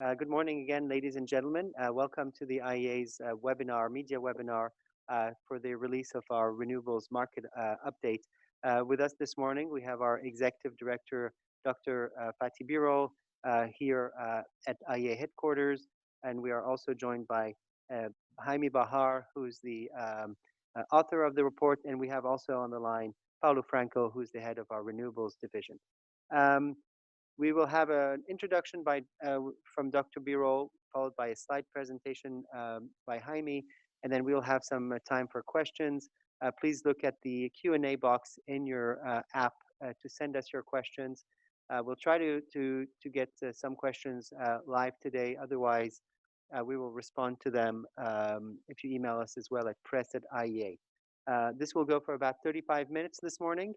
Good morning again, ladies and gentlemen. Welcome to the IEA's media webinar for the release of our renewables market update. With us this morning, we have our Executive Director, Dr. Fatih Birol, here at IEA headquarters, and we are also joined by Jaime Bahar, who's the author of the report, and we have also on the line Paulo Franco, who's the head of our renewables division. We will have an introduction from Dr. Birol, followed by a slide presentation by Jaime, and then we'll have some time for questions. Please look at the Q&A box in your app to send us your questions. We'll try to get some questions live today. Otherwise, we will respond to them if you email us as well at press@iea. This will go for about 35 minutes this morning.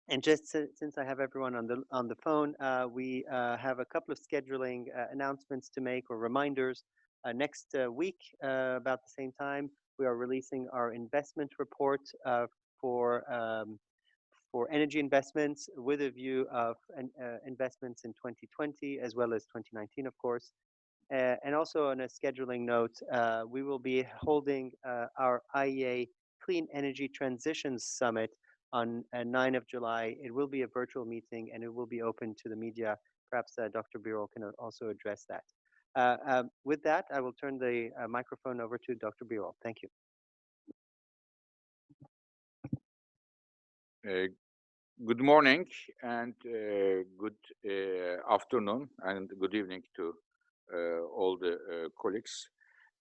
And just since I have everyone on the phone, we have a couple of scheduling announcements to make or reminders. Next week, about the same time, we are releasing our investment report for energy investments with a view of investments in 2020 as well as 2019, of course. And also on a scheduling note, we will be holding our IEA Clean Energy Transitions Summit on 9 of July. It will be a virtual meeting and it will be open to the media. Perhaps Dr. Birol can also address that. With that, I will turn the microphone over to Dr. Birol. Thank you. Good morning and good afternoon and good evening to all the colleagues.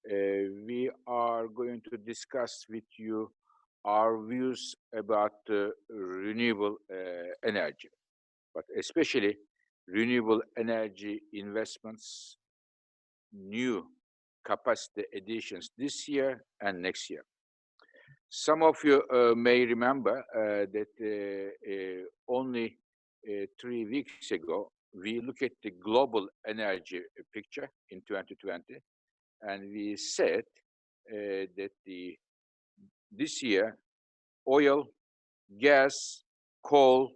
We are going to discuss with you our views about renewable energy, but especially renewable energy investments, new capacity additions this year and next year. Some of you may remember that only 3 weeks ago, we looked at the global energy picture in 2020, and we said that this year, oil, gas, coal,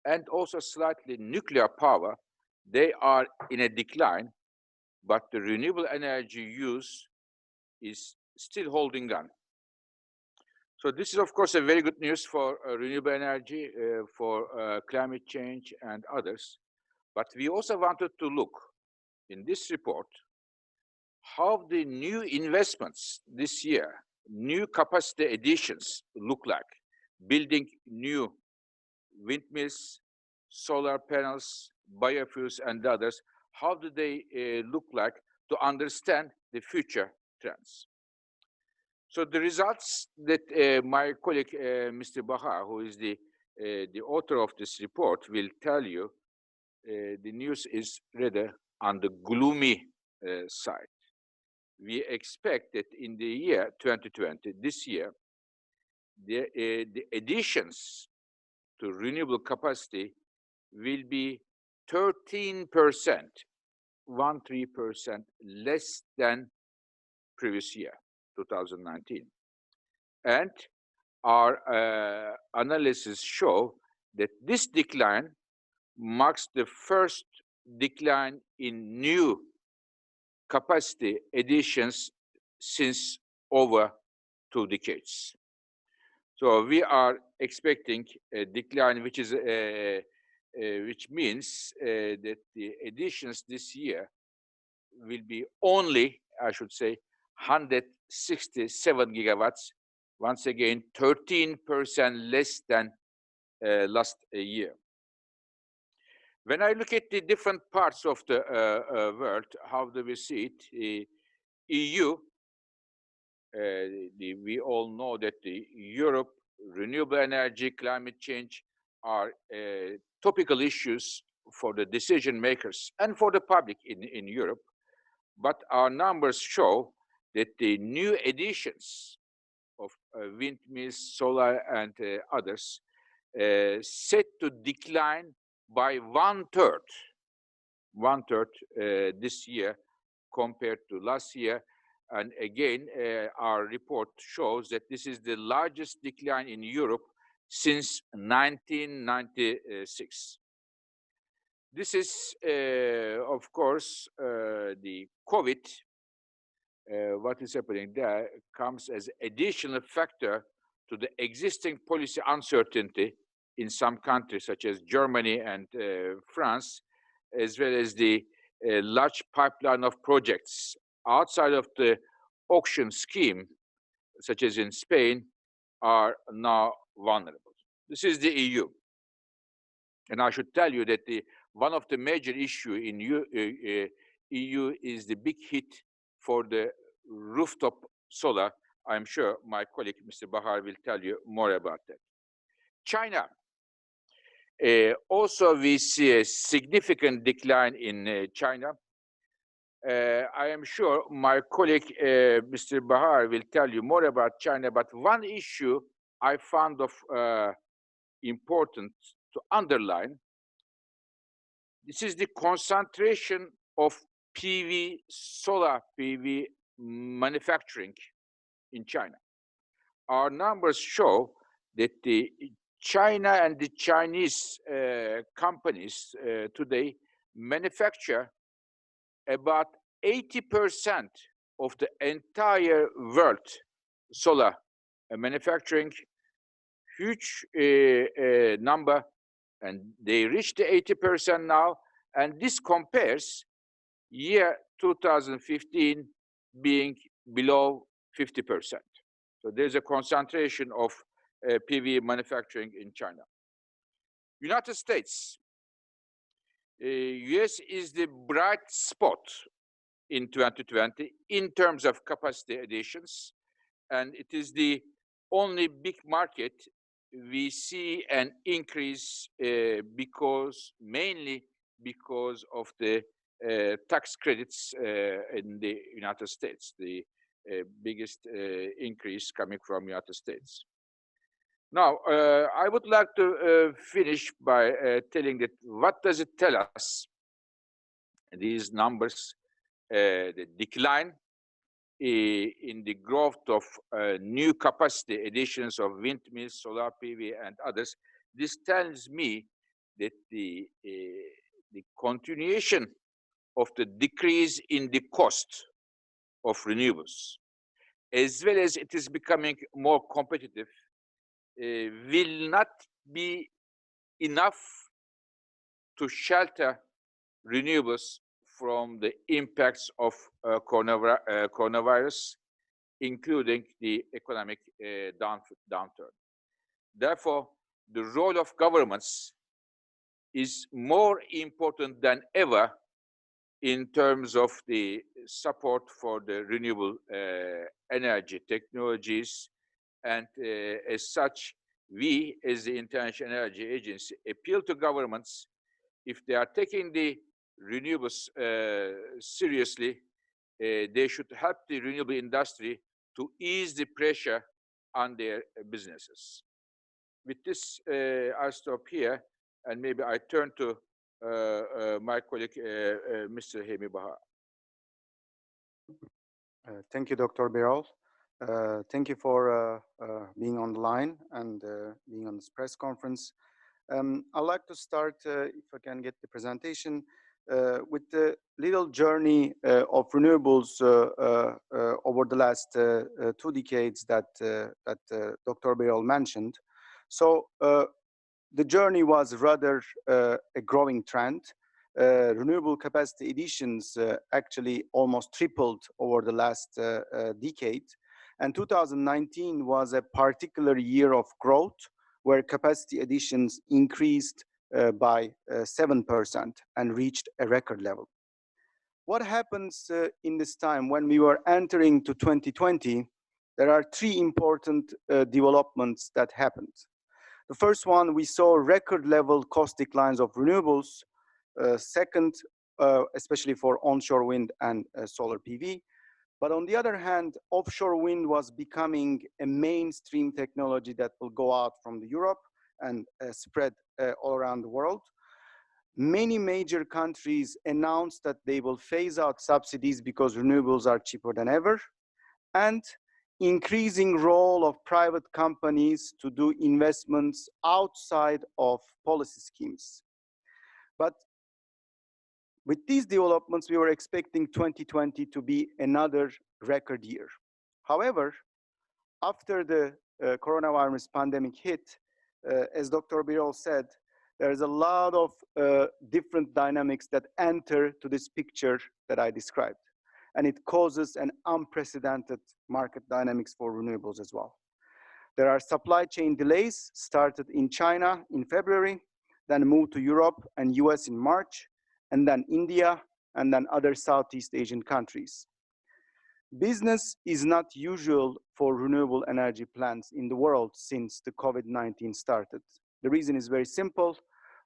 and also slightly nuclear power, they are in a decline, but the renewable energy use is still holding on. So this is, of course, a very good news for renewable energy, for climate change and others. But we also wanted to look in this report how the new investments this year, new capacity additions look like, building new windmills, solar panels, biofuels, and others. How do they look like to understand the future trends? So the results that my colleague, Mr. Bahar, who is the author of this report, will tell you, the news is rather on the gloomy side. We expect that in the year 2020, this year, the additions to renewable capacity will be 13%, 13% less than previous year, 2019. And our analysis show that this decline marks the first decline in new capacity additions since over 2 decades. So we are expecting a decline, which means that the additions this year will be only, I should say, 167 gigawatts. Once again, 13% less than last year. When I look at the different parts of the world, how do we see it? EU, we all know that the Europe, renewable energy, climate change are topical issues for the decision makers and for the public in Europe. But our numbers show that the new additions of windmills, solar, and others set to decline by one-third this year compared to last year. And again, our report shows that this is the largest decline in Europe since 1996. This is, of course, the COVID. What is happening there comes as additional factor to the existing policy uncertainty in some countries, such as Germany and France, as well as the large pipeline of projects outside of the auction scheme, such as in Spain, are now vulnerable. This is the EU. And I should tell you that one of the major issue in EU is the big hit for the rooftop solar. I'm sure my colleague, Mr. Bahar, will tell you more about that. China. Also, we see a significant decline in China. I am sure my colleague, Mr. Bahar, will tell you more about China, but one issue I found of important to underline. This is the concentration of PV, solar PV manufacturing in China. Our numbers show that the China and the Chinese companies today manufacture about 80% of the entire world solar manufacturing, huge number, and they reached the 80% now, and this compares year 2015 being below 50%. So there's a concentration of PV manufacturing in China. United States. US is the bright spot in 2020 in terms of capacity additions, and it is the only big market we see an increase mainly because of the tax credits in the United States, the biggest increase coming from United States. Now, I would like to finish by telling that what does it tell us? These numbers, the decline in the growth of new capacity additions of windmills, solar PV, and others. This tells me that the continuation of the decrease in the cost of renewables, as well as it is becoming more competitive, will not be enough to shelter renewables from the impacts of coronavirus, including the economic downturn. Therefore, the role of governments is more important than ever in terms of the support for the renewable energy technologies. And as such, we, as the International Energy Agency, appeal to governments, if they are taking the renewables seriously, they should help the renewable industry to ease the pressure on their businesses. With this, I'll stop here, and maybe I turn to my colleague, Mr. Hemi Bahar. Thank you, Dr. Birol. Thank you for being on the line and being on this press conference. I'd like to start, if I can get the presentation, with the little journey of renewables over the last 2 decades that Dr. Birol mentioned. So the journey was rather a growing trend. Renewable capacity additions actually almost tripled over the last decade. And 2019 was a particular year of growth where capacity additions increased by 7% and reached a record level. What happens in this time when we were entering to 2020? There are 3 important developments that happened. The first one, we saw record level cost declines of renewables. Second, especially for onshore wind and solar PV. But on the other hand, offshore wind was becoming a mainstream technology that will go out from Europe and spread all around the world. Many major countries announced that they will phase out subsidies because renewables are cheaper than ever, and increasing role of private companies to do investments outside of policy schemes. But With these developments, we were expecting 2020 to be another record year. However, after the coronavirus pandemic hit, as Dr. Birol said, there's a lot of different dynamics that enter to this picture that I described. And it causes an unprecedented market dynamics for renewables as well. There are supply chain delays started in China in February, then moved to Europe and US in March, and then India, and then other Southeast Asian countries. Business is not usual for renewable energy plants in the world since the COVID-19 started. The reason is very simple.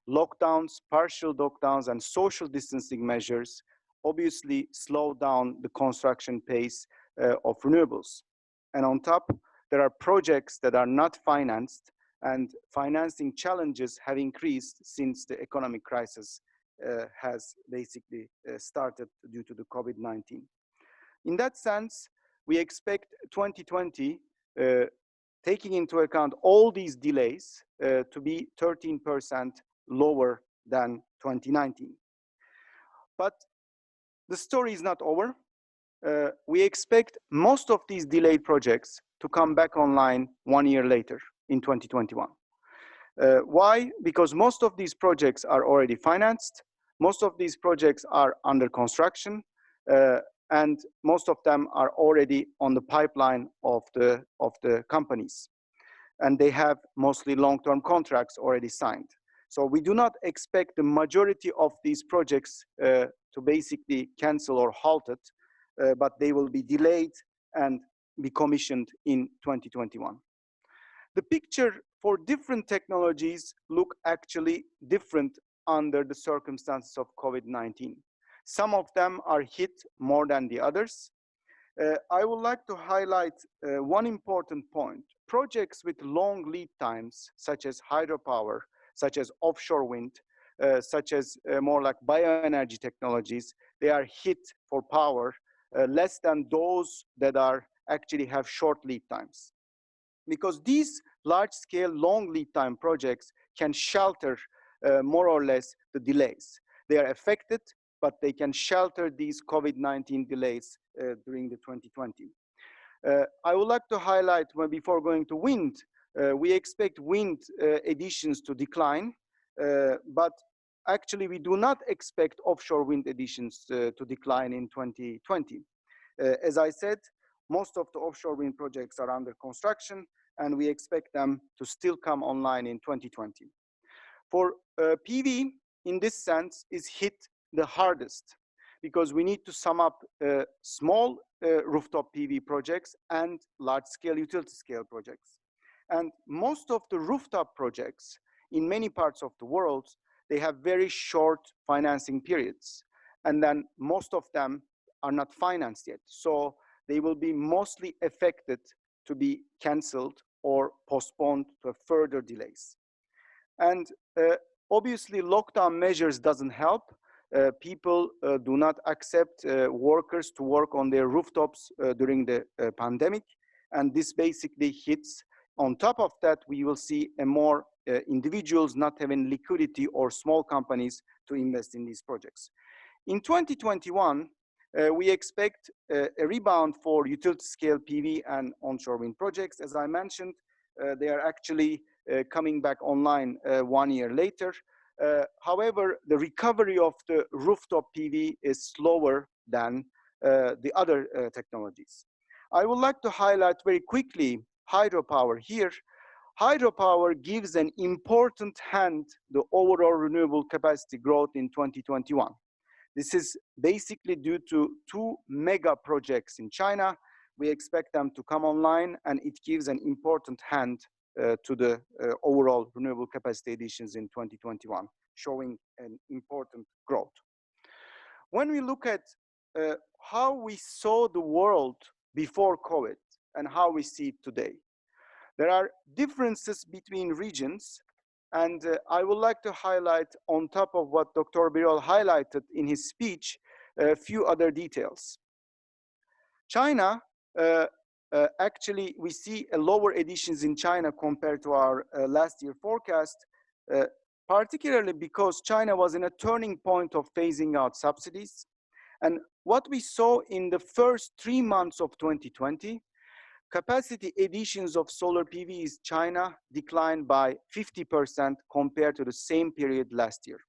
Lockdowns, partial lockdowns, and social distancing measures obviously slow down the construction pace of renewables. And on top, there are projects that are not financed, and financing challenges have increased since the economic crisis has basically started due to the COVID-19. In that sense, we expect 2020, taking into account all these delays, to be 13% lower than 2019. But the story is not over. We expect most of these delayed projects to come back online 1 year later in 2021. Why? Because most of these projects are already financed, most of these projects are under construction, and most of them are already on the pipeline of the companies. And they have mostly long-term contracts already signed. So we do not expect the majority of these projects to basically cancel or halted, but they will be delayed and be commissioned in 2021. The picture for different technologies look actually different under the circumstances of COVID-19. Some of them are hit more than the others. I would like to highlight one important point. Projects with long lead times, such as hydropower, such as offshore wind, such as more like bioenergy technologies, they are hit for power less than those that are actually have short lead times. Because these large-scale, long lead time projects can shelter more or less the delays. They are affected, but they can shelter these COVID-19 delays during the 2020. I would like to highlight, before going to wind, we expect wind additions to decline, but actually we do not expect offshore wind additions to decline in 2020. As I said, most of the offshore wind projects are under construction, and we expect them to still come online in 2020. For PV, in this sense, is hit the hardest, because we need to sum up small rooftop PV projects and large-scale utility-scale projects. And most of the rooftop projects in many parts of the world, they have very short financing periods. And then most of them are not financed yet. So they will be mostly affected to be canceled or postponed to further delays. And obviously, lockdown measures doesn't help. People do not accept workers to work on their rooftops during the pandemic. And this basically hits. On top of that, we will see a more individuals not having liquidity or small companies to invest in these projects. In 2021, we expect a rebound for utility scale PV and onshore wind projects. As I mentioned, they are actually coming back online 1 year later. However, the recovery of the rooftop PV is slower than the other technologies. I would like to highlight very quickly hydropower here. Hydropower gives an important hand the overall renewable capacity growth in 2021. This is basically due to 2 mega projects in China. We expect them to come online, and it gives an important hand to the overall renewable capacity additions in 2021, showing an important growth. When we look at how we saw the world before COVID and how we see it today, there are differences between regions, and I would like to highlight, on top of what Dr. Birol highlighted in his speech, a few other details. China, actually, we see a lower additions in China compared to our last year forecast. particularly because China was in a turning point of phasing out subsidies. And what we saw in the first 3 months of 2020, capacity additions of solar PV in China declined by 50% compared to the same period last year.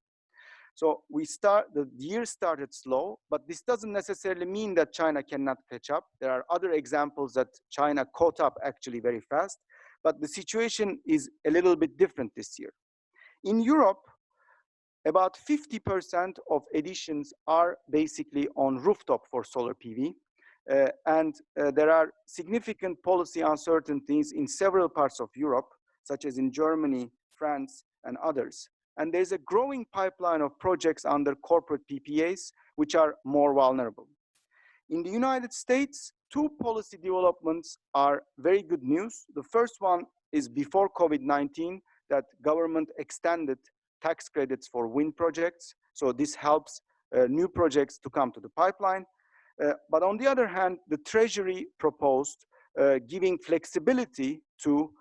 So the year started slow, but this doesn't necessarily mean that China cannot catch up. There are other examples that China caught up actually very fast, but the situation is a little bit different this year. In Europe, about 50% of additions are basically on rooftop for solar PV. There are significant policy uncertainties in several parts of Europe, such as in Germany, France, and others. And there's a growing pipeline of projects under corporate PPAs, which are more vulnerable. In the United States, two policy developments are very good news. The first one is before COVID-19, that government extended tax credits for wind projects. So this helps new projects to come to the pipeline. But on the other hand, the Treasury proposed giving flexibility to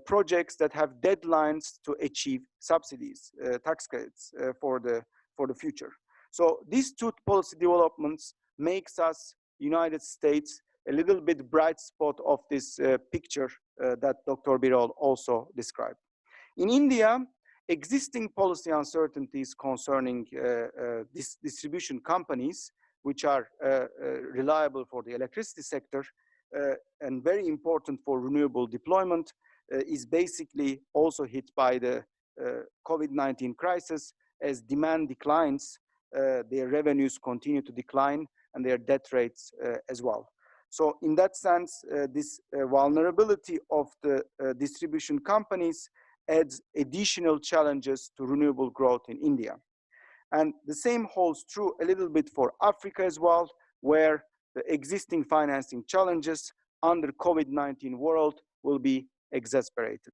projects that have deadlines to achieve subsidies, tax credits for the future. So these two policy developments makes us, United States, a little bit bright spot of this picture that Dr. Birol also described. In India, existing policy uncertainties concerning distribution companies, which are reliable for the electricity sector and very important for renewable deployment, is basically also hit by the COVID-19 crisis. As demand declines, their revenues continue to decline and their debt rates as well. So in that sense, this vulnerability of the distribution companies adds additional challenges to renewable growth in India. And the same holds true a little bit for Africa as well, where the existing financing challenges under COVID-19 world will be exacerbated.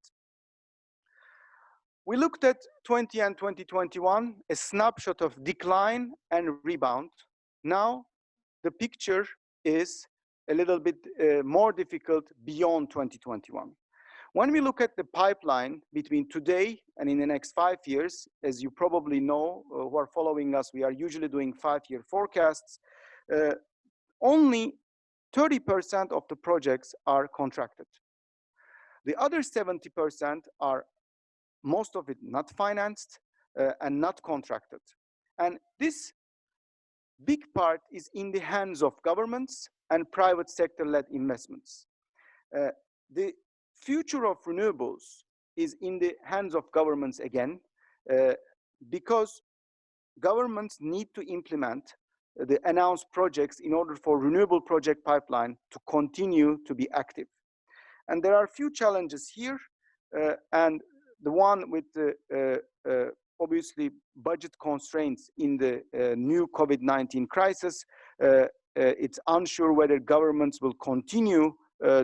We looked at 20 and 2021, a snapshot of decline and rebound. Now, the picture is a little bit more difficult beyond 2021. When we look at the pipeline between today and in the next 5 years, as you probably know, who are following us, we are usually doing 5-year forecasts. Only 30% of the projects are contracted. The other 70% are, most of it not financed and not contracted. And this big part is in the hands of governments and private sector-led investments. The future of renewables is in the hands of governments again, because governments need to implement the announced projects in order for renewable project pipeline to continue to be active. And there are a few challenges here, and the one with the obviously budget constraints in the new COVID-19 crisis. It's unsure whether governments will continue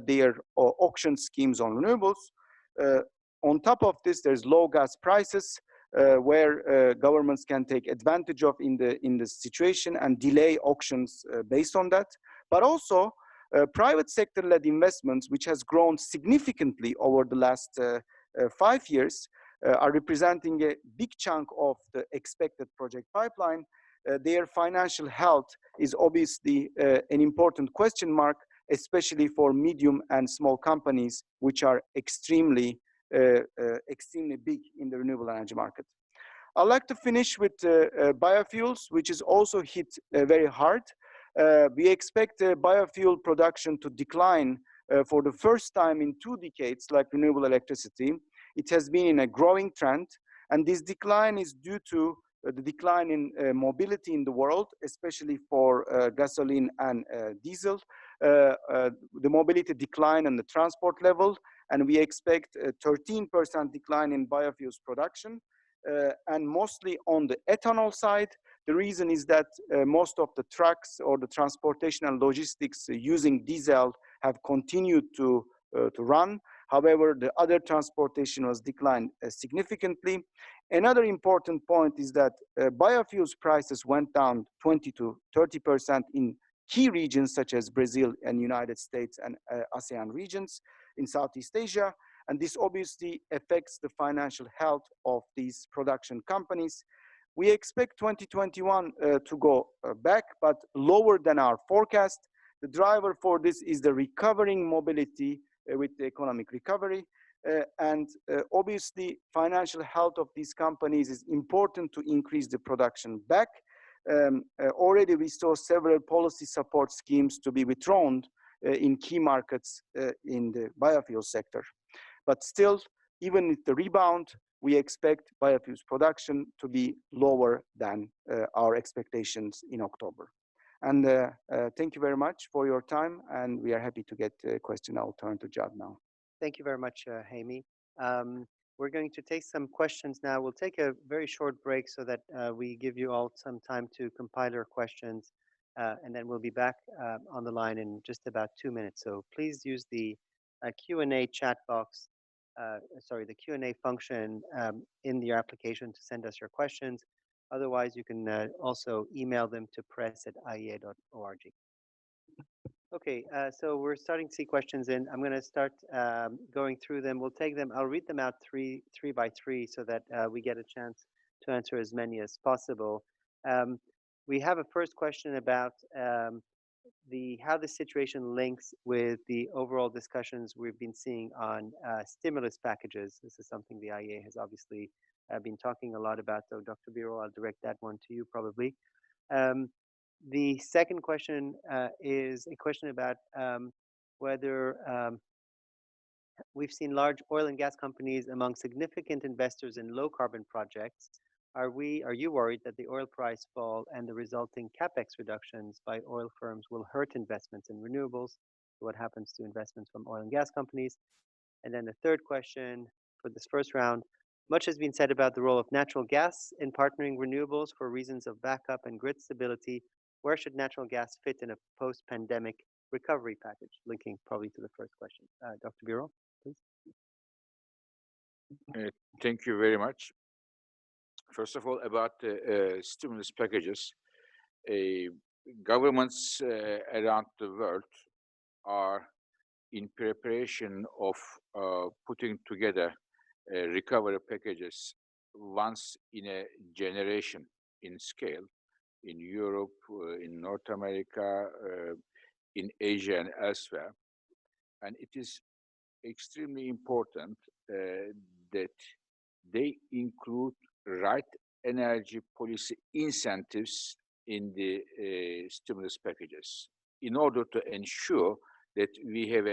their auction schemes on renewables. On top of this, there's low gas prices, where governments can take advantage of in the situation and delay auctions based on that. But also private sector-led investments, which has grown significantly over the last 5 years, are representing a big chunk of the expected project pipeline. Their financial health is obviously an important question mark, especially for medium and small companies, which are extremely big in the renewable energy market. I'd like to finish with biofuels, which is also hit very hard. We expect biofuel production to decline for the first time in 2 decades, like renewable electricity. It has been in a growing trend, and this decline is due to the decline in mobility in the world, especially for gasoline and diesel, the mobility decline on the transport level, and we expect a 13% decline in biofuels production, and mostly on the ethanol side. The reason is that most of the trucks or the transportation and logistics using diesel have continued to run. However, the other transportation was declined significantly. Another important point is that biofuels prices went down 20 to 30% in key regions such as Brazil and United States and ASEAN regions in Southeast Asia. and this obviously affects the financial health of these production companies. We expect 2021 to go back, but lower than our forecast. The driver for this is the recovering mobility with the economic recovery. And obviously, financial health of these companies is important to increase the production back. Already we saw several policy support schemes to be withdrawn in key markets in the biofuel sector. But still, even with the rebound, we expect biofuels production to be lower than our expectations in October. And thank you very much for your time, and we are happy to get a question. I'll turn to Jad now. Thank you very much, Haimi. We're going to take some questions now. We'll take a very short break so that we give you all some time to compile your questions, and then we'll be back on the line in just about 2 minutes. So please use the Q&A chat box, the Q&A function in your application to send us your questions. Otherwise, you can also email them to press@iea.org. Okay, so we're starting to see questions in. I'm going to start going through them. We'll take them. I'll read them out three by three so that we get a chance to answer as many as possible. We have a first question about how the situation links with the overall discussions we've been seeing on stimulus packages. This is something the IEA has obviously been talking a lot about. So, Dr. Birol, I'll direct that one to you probably. The second question is a question about whether we've seen large oil and gas companies among significant investors in low carbon projects. Are you worried that the oil price fall and the resulting capex reductions by oil firms will hurt investments in renewables? What happens to investments from oil and gas companies? And then the third question for this first round. Much has been said about the role of natural gas in partnering renewables for reasons of backup and grid stability. Where should natural gas fit in a post-pandemic recovery package? Linking probably to the first question. Dr. Birol, please. Thank you very much. First of all, about the stimulus packages, governments around the world are in preparation of putting together recovery packages once in a generation in scale, in Europe, in North America, in Asia and elsewhere. And it is extremely important that they include right energy policy incentives in the stimulus packages in order to ensure that we have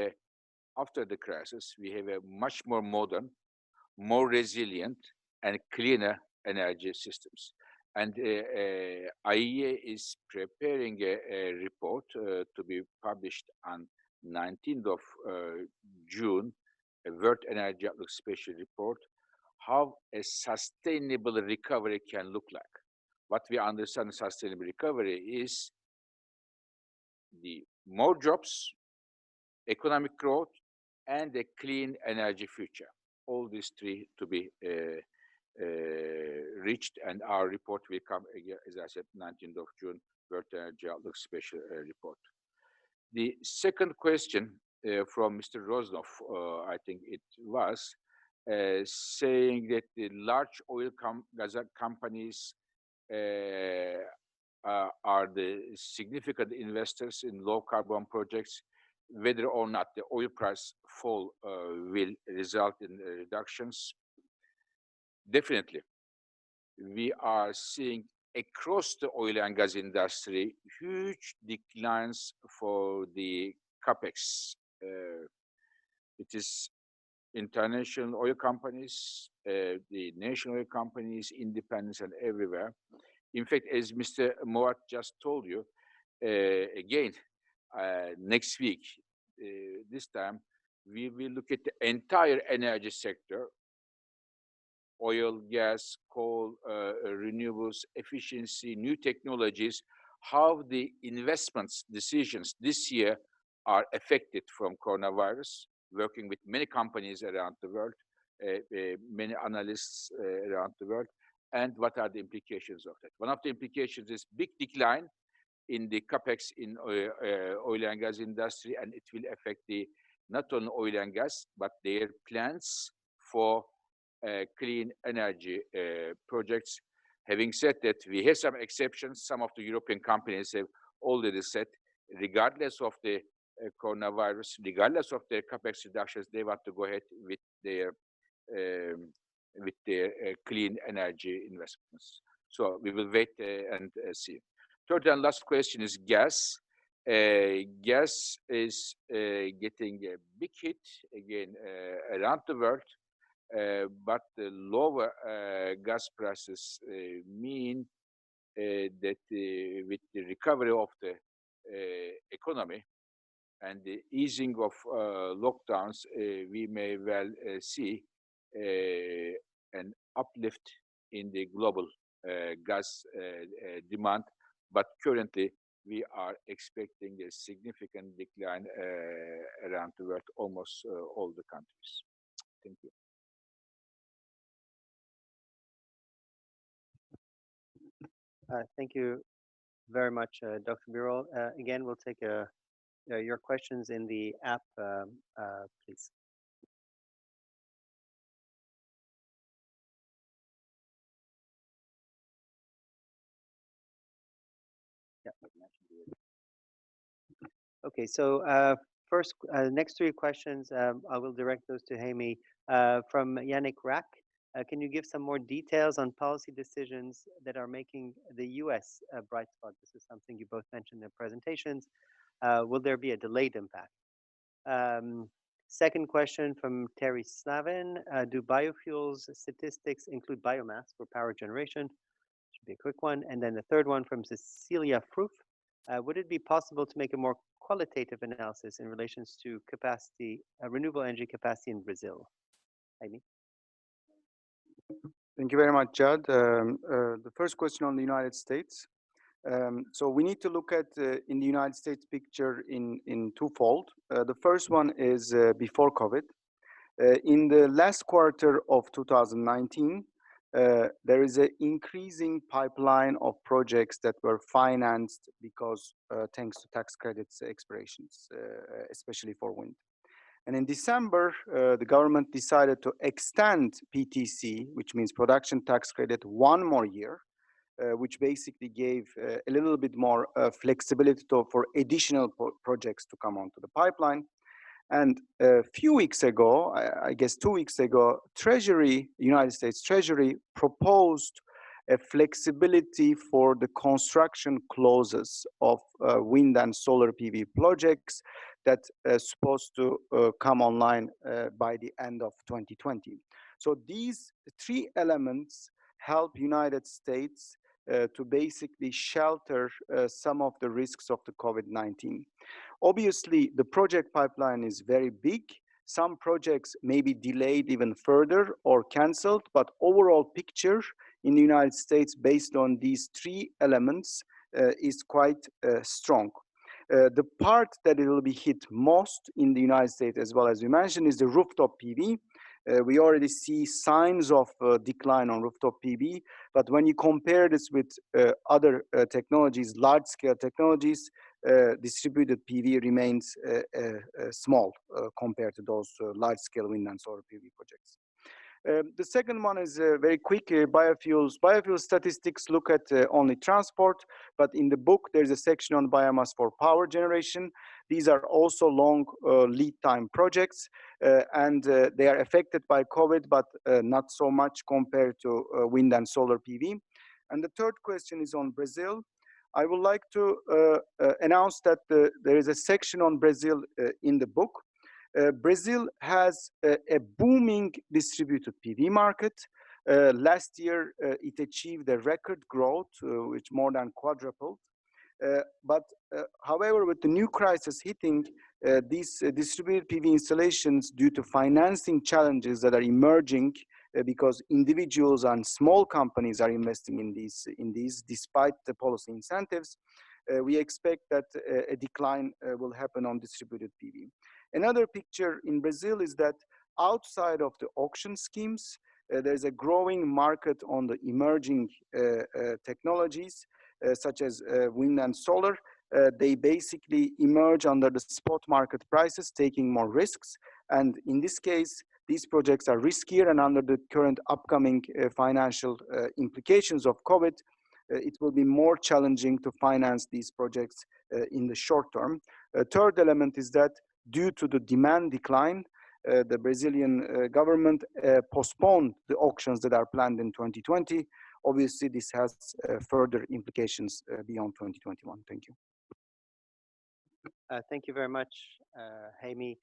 after the crisis, we have a much more modern, more resilient and cleaner energy systems. And IEA is preparing a report to be published on 19th of June, a World Energy Outlook Special Report, how a sustainable recovery can look like. What we understand sustainable recovery is the more jobs, economic growth, and a clean energy future. All these three to be reached, and our report will come, as I said, 19th of June, World Energy Outlook Special Report. The second question from Mr. Rosnov, I think it was, saying that the large oil gas companies are the significant investors in low carbon projects, whether or not the oil price fall will result in reductions. Definitely. We are seeing across the oil and gas industry huge declines for the capex. It is international oil companies, the national oil companies, independents, and everywhere. In fact, as Mr. Moat just told you, again, next week, this time, we will look at the entire energy sector, oil, gas, coal, renewables, efficiency, new technologies, how the investments decisions this year are affected from coronavirus, working with many companies around the world, many analysts around the world, and what are the implications of that. One of the implications is big decline in the capex in oil and gas industry, and it will affect the not on oil and gas, but their plans for clean energy projects. Having said that, we have some exceptions. Some of the European companies have already said, regardless of the coronavirus, regardless of their capex reductions, they want to go ahead um, with their clean energy investments. So we will wait and see. Third and last question is gas. Gas is getting a big hit again around the world, but the lower gas prices mean that with the recovery of the economy and the easing of lockdowns, we may well see an uplift in the global gas demand. But currently, we are expecting a significant decline around the world, almost all the countries. Thank you. Thank you very much, Dr. Birol. Again, we'll take your questions in the app, please. Yeah. Okay, so first, next three questions, I will direct those to Haimi. From Yannick Rack, can you give some more details on policy decisions that are making the US a bright spot? This is something you both mentioned in their presentations. Will there be a delayed impact? Second question from Terry Slavin, do biofuels statistics include biomass for power generation? Should be a quick one. And then the third one from Cecilia Froof, would it be possible to make a more qualitative analysis in relation to capacity, renewable energy capacity in Brazil? Amy? Thank you very much, Judd. The first question on the United States. So we need to look at in the United States picture in twofold. The first one is before COVID. In the last quarter of 2019, there is an increasing pipeline of projects that were financed because thanks to tax credits expirations, especially for wind. And in December, the government decided to extend PTC, which means production tax credit, one more year, which basically gave a little bit more flexibility for additional projects to come onto the pipeline. And a few weeks ago, I guess 2 weeks ago, Treasury, United States Treasury proposed a flexibility for the construction clauses of wind and solar PV projects that are supposed to come online by the end of 2020. So these three elements help United States to basically shelter some of the risks of the COVID-19. Obviously, the project pipeline is very big. Some projects may be delayed even further or canceled, but overall picture in the United States based on these three elements is quite strong. The part that it will be hit most in the United States, as well as you mentioned, is the rooftop PV. We already see signs of decline on rooftop PV, but when you compare this with other technologies, large-scale technologies, distributed PV remains small compared to those large-scale wind and solar PV projects. The second one is very quick, biofuels. Biofuel statistics look at only transport, but in the book, there's a section on biomass for power generation. These are also long lead time projects, and they are affected by COVID, but not so much compared to wind and solar PV. And the third question is on Brazil. I would like to announce that there is a section on Brazil in the book. Brazil has a booming distributed PV market. Last year, it achieved a record growth, which more than quadrupled. But however, with the new crisis hitting, these distributed PV installations, due to financing challenges that are emerging, because individuals and small companies are investing in these despite the policy incentives, we expect that a decline will happen on distributed PV. Another picture in Brazil is that outside of the auction schemes, there's a growing market on the emerging technologies, such as wind and solar. they basically emerge under the spot market prices, taking more risks. And in this case, these projects are riskier, and under the current upcoming financial implications of COVID, it will be more challenging to finance these projects in the short term. Third element is that due to the demand decline, the Brazilian government postponed the auctions that are planned in 2020. Obviously, this has further implications beyond 2021. Thank you. Thank you very much, Jaime.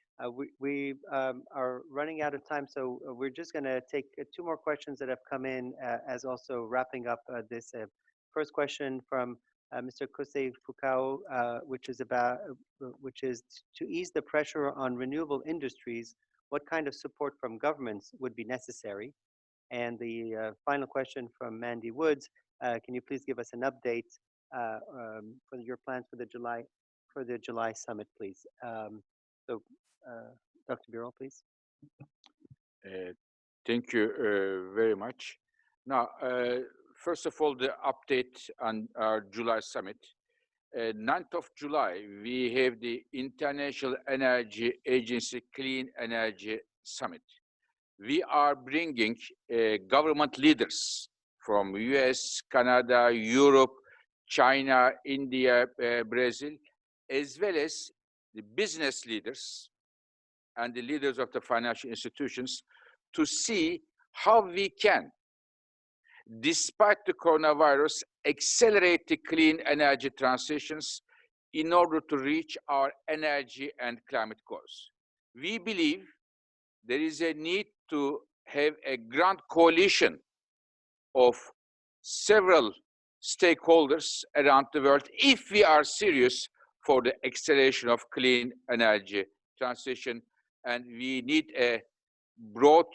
We are running out of time, so we're just going to take two more questions that have come in as also wrapping up this. First question from Mr. Kosei Fukao, which is to ease the pressure on renewable industries, what kind of support from governments would be necessary? And the final question from Mandy Woods, can you please give us an update for your plans for the July summit, please? Dr. Birol, please. Thank you very much. Now, first of all, the update on our July summit. 9th of July, we have the International Energy Agency Clean Energy Summit. We are bringing government leaders from US, Canada, Europe, China, India, Brazil, as well as the business leaders and the leaders of the financial institutions to see how we can, despite the coronavirus, accelerate the clean energy transitions in order to reach our energy and climate goals. We believe there is a need to have a grand coalition of several stakeholders around the world if we are serious for the acceleration of clean energy transition, and we need a broad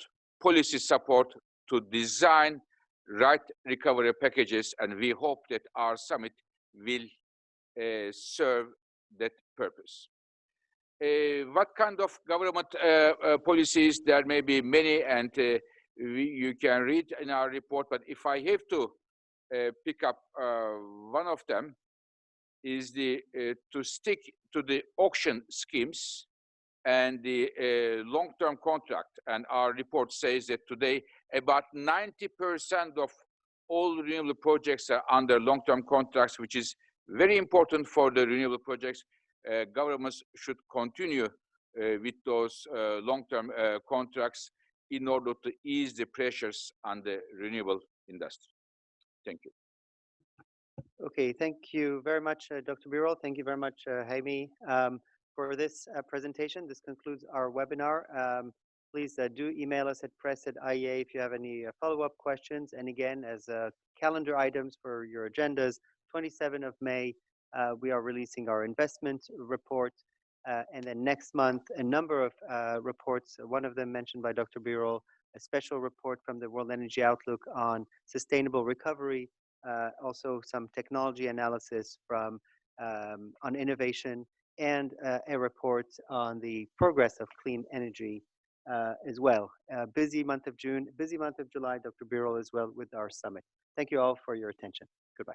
policy support to design right recovery packages, and we hope that our summit will serve that purpose. What kind of government policies? There may be many, and you can read in our report, but if I have to pick up one of them, is to stick to the auction schemes and the long-term contract. And our report says that today about 90% of all renewable projects are under long-term contracts, which is very important for the renewable projects. Governments should continue with those long-term contracts in order to ease the pressures on the renewable industry. Thank you. Okay, thank you very much, Dr. Birol. Thank you very much, Jaime, for this presentation. This concludes our webinar. Please do email us at press@iea if you have any follow-up questions. And again, as calendar items for your agendas, 27th of May, we are releasing our investment report. And then next month, a number of reports, one of them mentioned by Dr. Birol, a special report from the World Energy Outlook on sustainable recovery, also some technology analysis from on innovation, and a report on the progress of clean energy as well. Busy month of June, busy month of July, Dr. Birol, as well with our summit. Thank you all for your attention. Goodbye.